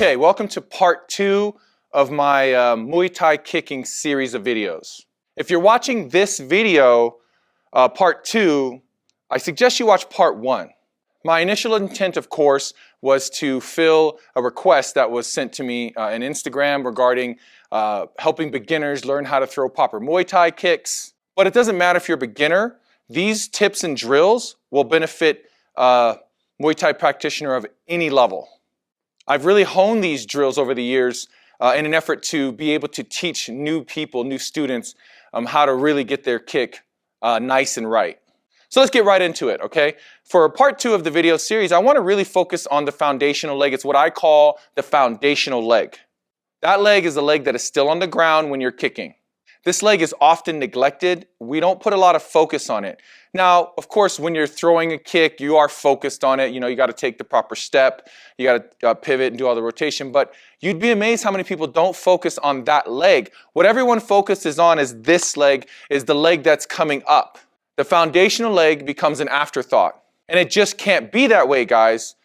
Okay, welcome to part 2 of my Muay Thai kicking series of videos. If you're watching this video, part 2, I suggest you watch part 1. My initial intent, of course, was to fill a request that was sent to me on Instagram regarding helping beginners learn how to throw proper Muay Thai kicks. But it doesn't matter if you're a beginner. These tips and drills will benefit a Muay Thai practitioner of any level. I've really honed these drills over the years in an effort to be able to teach new people, new students, how to really get their kick nice and right. So let's get right into it, okay? For part 2 of the video series, I want to really focus on the foundational leg. It's what I call the foundational leg. That leg is the leg that is still on the ground when you're kicking. This leg is often neglected. We don't put a lot of focus on it. Now, of course, when you're throwing a kick, you are focused on it. You know, you got to take the proper step. You got to pivot and do all the rotation. But you'd be amazed how many people don't focus on that leg. What everyone focuses on is this leg, is the leg that's coming up. The foundational leg becomes an afterthought. And it just can't be that way, guys.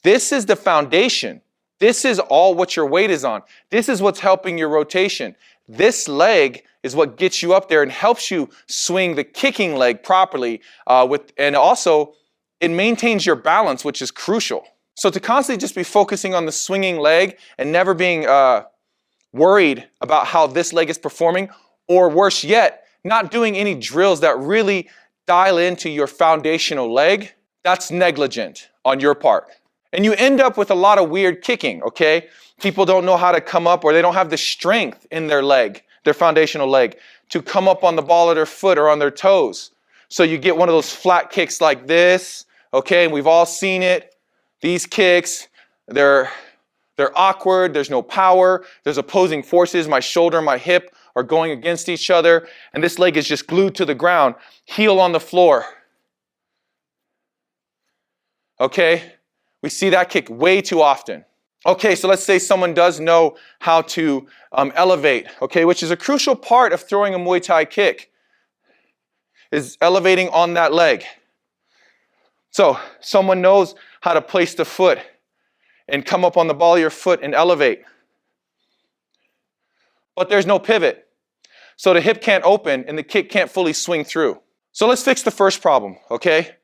This is the foundation. This is all what your weight is on. This is what's helping your rotation. This leg is what gets you up there and helps you swing the kicking leg properly. And also, it maintains your balance, which is crucial. So to constantly just be focusing on the swinging leg and never being worried about how this leg is performing, or worse yet, not doing any drills that really dial into your foundational leg, that's negligent on your part. And you end up with a lot of weird kicking, okay? People don't know how to come up, or they don't have the strength in their leg, their foundational leg, to come up on the ball of their foot or on their toes. So you get one of those flat kicks like this, okay? And we've all seen it. These kicks, they're awkward. There's no power. There's opposing forces. My shoulder and my hip are going against each other, and this leg is just glued to the ground, heel on the floor. Okay? We see that kick way too often. Okay, so let's say someone does know how to elevate, okay, which is a crucial part of throwing a Muay Thai kick, is elevating on that leg. So someone knows how to place the foot and come up on the ball of your foot and elevate. But there's no pivot. So the hip can't open and the kick can't fully swing through. So let's fix the first problem, okay?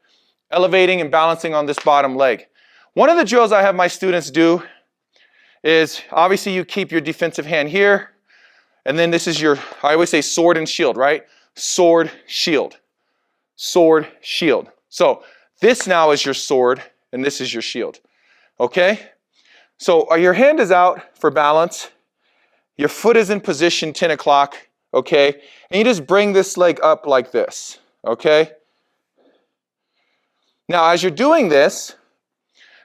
Elevating and balancing on this bottom leg. One of the drills I have my students do is, obviously you keep your defensive hand here, and then this is your, I always say sword and shield, right? Sword, shield. Sword, shield. So this now is your sword, and this is your shield, okay? So your hand is out for balance. Your foot is in position 10 o'clock, okay? And you just bring this leg up like this, okay? Now, as you're doing this,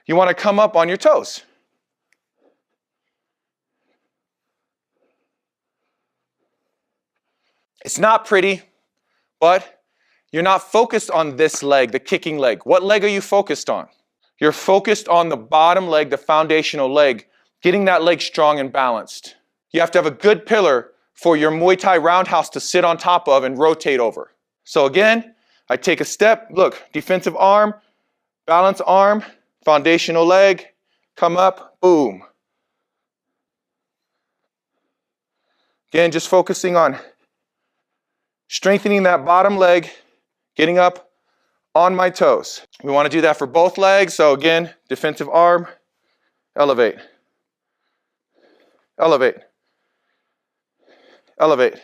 you want to come up on your toes. It's not pretty, but you're not focused on this leg, the kicking leg. What leg are you focused on? You're focused on the bottom leg, the foundational leg, getting that leg strong and balanced. You have to have a good pillar for your Muay Thai roundhouse to sit on top of and rotate over. So again, I take a step, look, defensive arm, balance arm, foundational leg, come up, boom. Again, just focusing on strengthening that bottom leg, getting up on my toes. We want to do that for both legs. So again, defensive arm, elevate, elevate, elevate.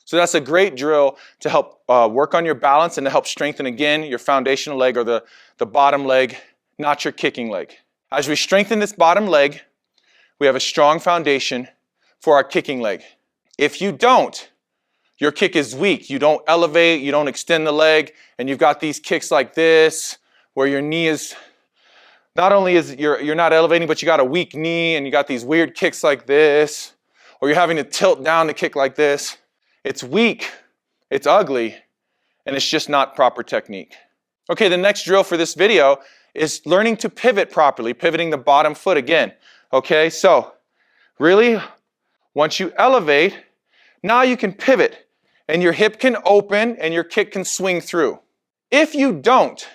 So that's a great drill to help work on your balance and to help strengthen, again, your foundational leg, or the bottom leg, not your kicking leg. As we strengthen this bottom leg, we have a strong foundation for our kicking leg. If you don't, your kick is weak. You don't elevate, you don't extend the leg, and you've got these kicks like this, where your knee is, not only is you're not elevating, but you got a weak knee, and you got these weird kicks like this, or you're having to tilt down to kick like this. It's weak, it's ugly, and it's just not proper technique. Okay, the next drill for this video is learning to pivot properly, pivoting the bottom foot again. Okay, so really, once you elevate, now you can pivot, and your hip can open and your kick can swing through. If you don't,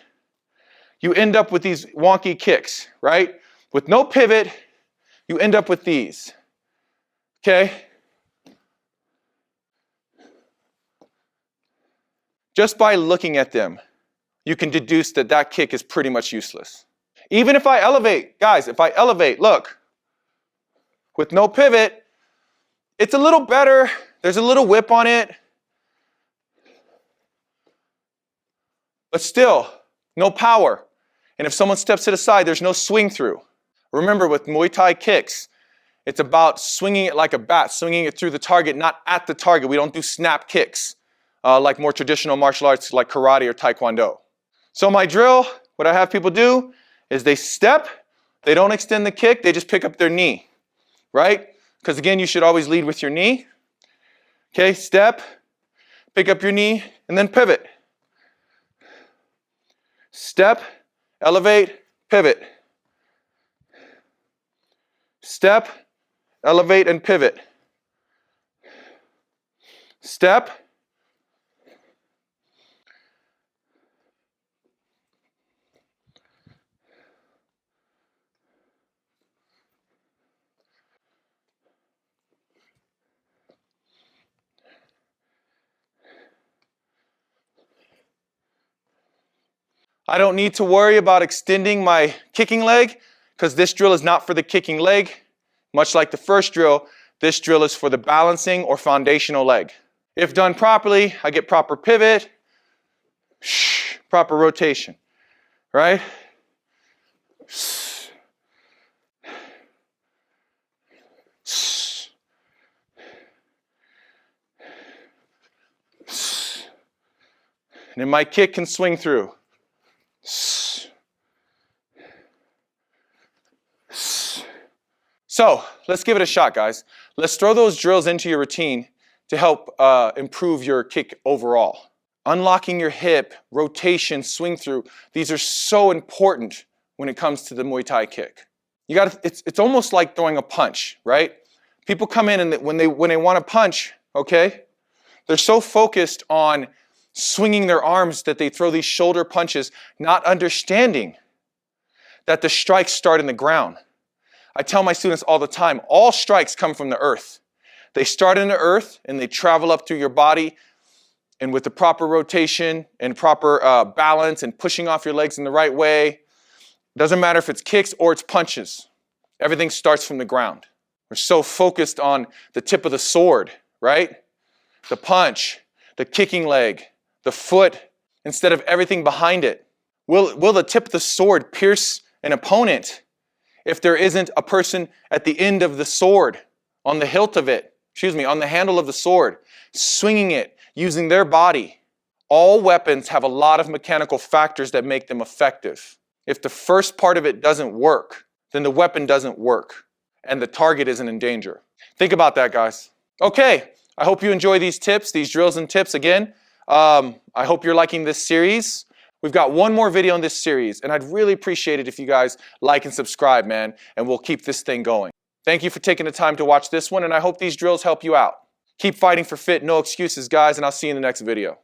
you end up with these wonky kicks, right? With no pivot, you end up with these, okay? Just by looking at them, you can deduce that that kick is pretty much useless. Even if I elevate, guys, if I elevate, look, with no pivot, it's a little better. There's a little whip on it. But still, no power. And if someone steps to the side, there's no swing through. Remember, with Muay Thai kicks, it's about swinging it like a bat, swinging it through the target, not at the target. We don't do snap kicks like more traditional martial arts like karate or taekwondo. So my drill, what I have people do is they step, they don't extend the kick, they just pick up their knee, right? Because again, you should always lead with your knee. Okay, step, pick up your knee, and then pivot. Step, elevate, pivot. Step, elevate, and pivot. Step. I don't need to worry about extending my kicking leg because this drill is not for the kicking leg. Much like the first drill, this drill is for the balancing or foundational leg. If done properly, I get proper pivot, proper rotation, right? And then my kick can swing through. So let's give it a shot, guys. Let's throw those drills into your routine to help improve your kick overall. Unlocking your hip, rotation, swing through, these are so important when it comes to the Muay Thai kick. It's almost like throwing a punch, right? People come in and when they want to punch, okay, they're so focused on swinging their arms that they throw these shoulder punches, not understanding that the strikes start in the ground. I tell my students all the time, all strikes come from the earth. They start in the earth and they travel up through your body, and with the proper rotation and proper balance and pushing off your legs in the right way, doesn't matter if it's kicks or it's punches. Everything starts from the ground. We're so focused on the tip of the sword, right? The punch, the kicking leg, the foot, instead of everything behind it. Will the tip of the sword pierce an opponent if there isn't a person at the end of the sword, on the hilt of it, on the handle of the sword, swinging it, using their body? All weapons have a lot of mechanical factors that make them effective. If the first part of it doesn't work, then the weapon doesn't work, and the target isn't in danger. Think about that, guys. Okay, I hope you enjoy these tips, these drills and tips again. I hope you're liking this series. We've got one more video in this series, and I'd really appreciate it if you guys like and subscribe, man, and we'll keep this thing going. Thank you for taking the time to watch this one, and I hope these drills help you out. Keep fighting for fit, no excuses, guys, and I'll see you in the next video.